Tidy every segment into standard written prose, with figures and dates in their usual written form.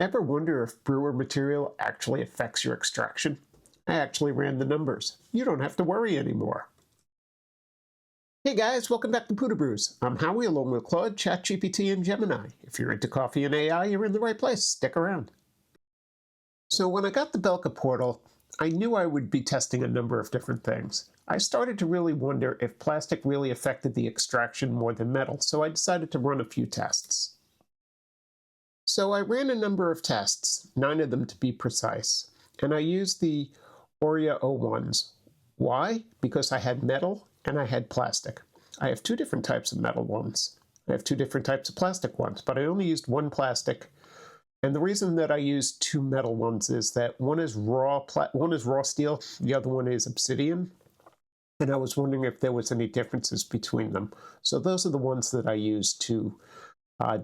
Ever wonder if brewer material actually affects your extraction? I actually ran the numbers. You don't have to worry anymore. Hey guys, welcome back to Pudubrews. I'm Howie along with Claude, ChatGPT, and Gemini. If you're into coffee and AI, you're in the right place. Stick around. So when I got the BELKA Portal, I knew I would be testing a number of different things. I started to really wonder if plastic really affected the extraction more than metal, so I decided to run a few tests. So I ran a number of tests, 9 of them to be precise, and I used the OREA O1s. Why? Because I had metal and I had plastic. I have 2 different types of metal ones. I have 2 different types of plastic ones, but I only used 1 plastic. And the reason that I used 2 metal ones is that one is raw steel, the other one is obsidian. And I was wondering if there was any differences between them. So those are the ones that I used to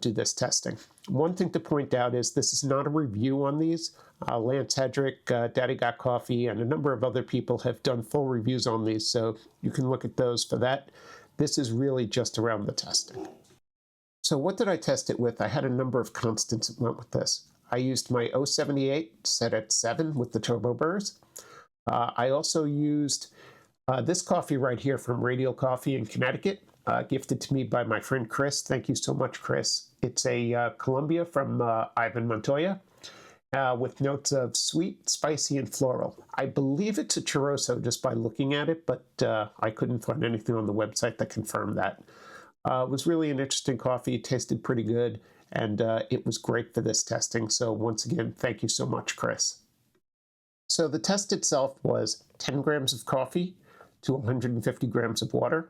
do this testing. One thing to point out is this is not a review on these. Lance Hedrick, Daddy Got Coffee, and a number of other people have done full reviews on these, so you can look at those for that. This is really just around the testing. So what did I test it with? I had a number of constants that went with this. I used my 078 set at 7 with the turbo burrs. I also used this coffee right here from Radial Coffee in Connecticut. Gifted to me by my friend Chris. Thank you so much, Chris. It's a Columbia from Ivan Montoya with notes of sweet, spicy, and floral. I believe it's a Churroso just by looking at it, but I couldn't find anything on the website that confirmed that. It was really an interesting coffee. It tasted pretty good, and it was great for this testing. So once again, thank you so much, Chris. So the test itself was 10 grams of coffee to 150 grams of water.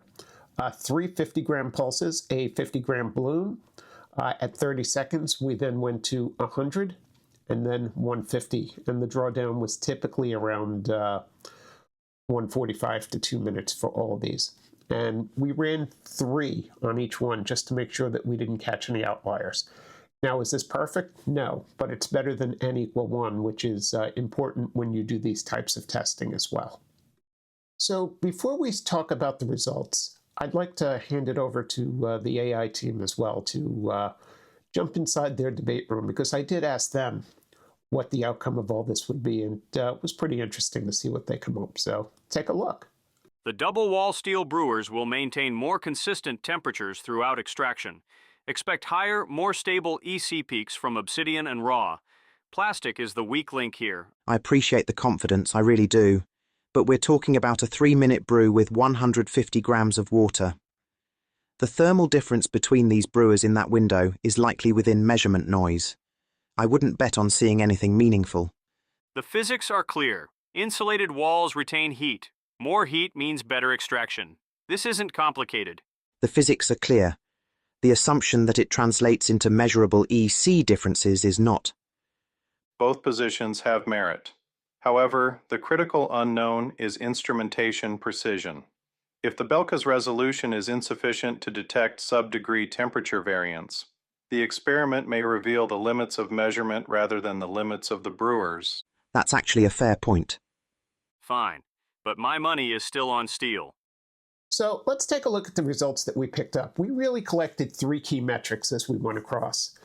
3 50-gram pulses, a 50-gram balloon. At 30 seconds, we then went to 100 and then 150. And the drawdown was typically around 145 to 2 minutes for all of these. And we ran 3 on each one just to make sure that we didn't catch any outliers. Now, is this perfect? No, but it's better than n equal 1, which is important when you do these types of testing as well. So before we talk about the results, I'd like to hand it over to the AI team as well to jump inside their debate room, because I did ask them what the outcome of all this would be, and it was pretty interesting to see what they come up. So take a look. The double-wall steel brewers will maintain more consistent temperatures throughout extraction. Expect higher, more stable EC peaks from obsidian and raw. Plastic is the weak link here. I appreciate the confidence, I really do. But we're talking about a 3-minute brew with 150 grams of water. The thermal difference between these brewers in that window is likely within measurement noise. I wouldn't bet on seeing anything meaningful. The physics are clear. Insulated walls retain heat. More heat means better extraction. This isn't complicated. The physics are clear. The assumption that it translates into measurable EC differences is not. Both positions have merit. However, the critical unknown is instrumentation precision. If the BELKA's resolution is insufficient to detect sub-degree temperature variance, the experiment may reveal the limits of measurement rather than the limits of the brewers. That's actually a fair point. Fine, but my money is still on steel. So let's take a look at the results that we picked up. We really collected 3 key metrics as we went across.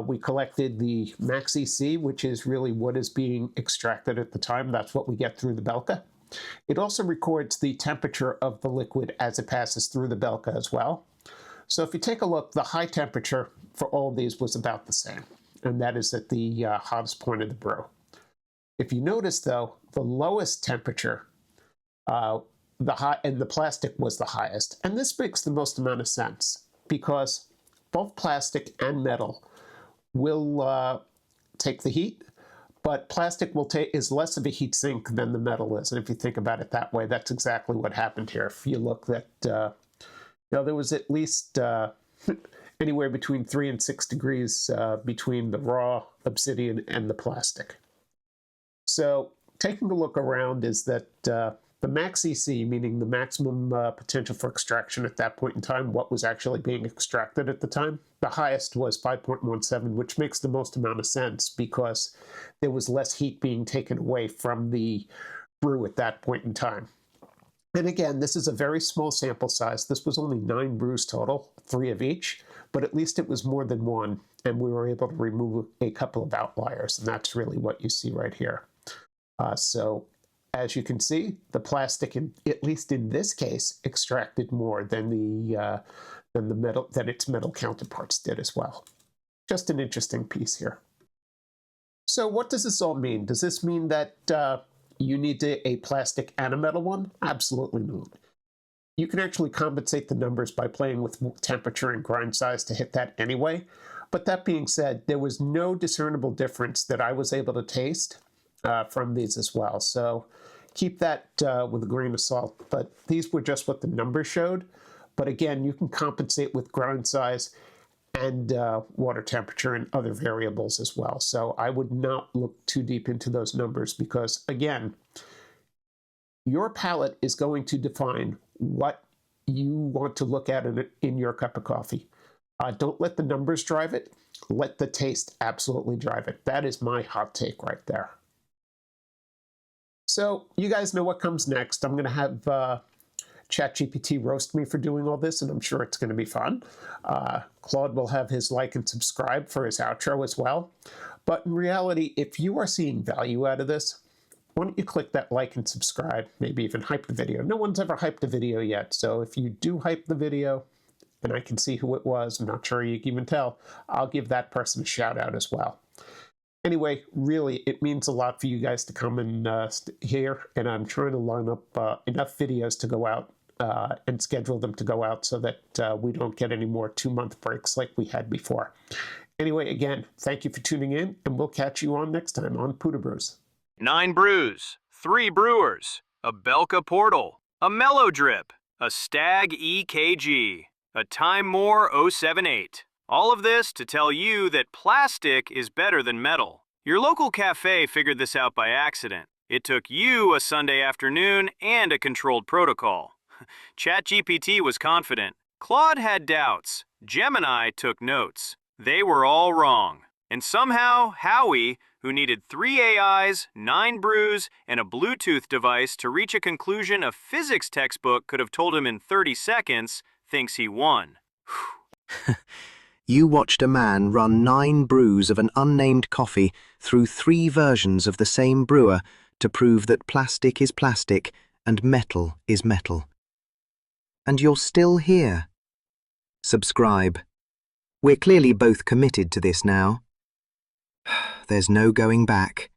We collected the max EC, which is really what is being extracted at the time. That's what we get through the BELKA. It also records the temperature of the liquid as it passes through the BELKA as well. So if you take a look, the high temperature for all of these was about the same, and that is at the hottest point of the brew. If you notice, though, the lowest temperature, the plastic was the highest. And this makes the most amount of sense, because both plastic and metal will take the heat, but plastic is less of a heat sink than the metal is. And if you think about it that way, that's exactly what happened here. If you look that, there was at least anywhere between 3 and 6 degrees between the raw obsidian and the plastic. So taking a look around is that the max EC, meaning the maximum potential for extraction at that point in time, what was actually being extracted at the time, the highest was 5.17, which makes the most amount of sense because there was less heat being taken away from the brew at that point in time. And again, this is a very small sample size. This was only 9 brews total, 3 of each. but at least it was more than one, and we were able to remove a couple of outliers, and that's really what you see right here. So as you can see, the plastic, at least in this case, extracted more than its metal counterparts did as well. Just an interesting piece here. So what does this all mean? Does this mean that you need a plastic and a metal one? Absolutely not. You can actually compensate the numbers by playing with temperature and grind size to hit that anyway. But that being said, there was no discernible difference that I was able to taste from these as well. So keep that with a grain of salt. But these were just what the numbers showed. But again, you can compensate with grind size and water temperature and other variables as well. So I would not look too deep into those numbers because, again, your palate is going to define what you want to look at in your cup of coffee. Don't let the numbers drive it. Let the taste absolutely drive it. That is my hot take right there. So you guys know what comes next. I'm going to have ChatGPT roast me for doing all this, and I'm sure it's going to be fun. Claude will have his like and subscribe for his outro as well. But in reality, if you are seeing value out of this, why don't you click that like and subscribe, maybe even hype the video. No one's ever hyped a video yet, so if you do hype the video, and I can see who it was, I'm not sure you can even tell, I'll give that person a shout out as well. Anyway, really, it means a lot for you guys to come and here, and I'm trying to line up enough videos to go out and schedule them to go out so that we don't get any more 2-month breaks like we had before. Anyway, again, thank you for tuning in, and we'll catch you on next time on Pudubrews. 9 brews, 3 brewers, a BELKA Portal, a Mellow Drip, a Stag EKG, a Time More 078. All of this to tell you that plastic is better than metal. Your local cafe figured this out by accident. It took you a Sunday afternoon and a controlled protocol. ChatGPT was confident. Claude had doubts. Gemini took notes. They were all wrong. And somehow, Howie, who needed 3 AIs, 9 brews, and a Bluetooth device to reach a conclusion a physics textbook could have told him in 30 seconds, thinks he won. You watched a man run 9 brews of an unnamed coffee through 3 versions of the same brewer to prove that plastic is plastic and metal is metal. And you're still here. Subscribe. We're clearly both committed to this now. There's no going back.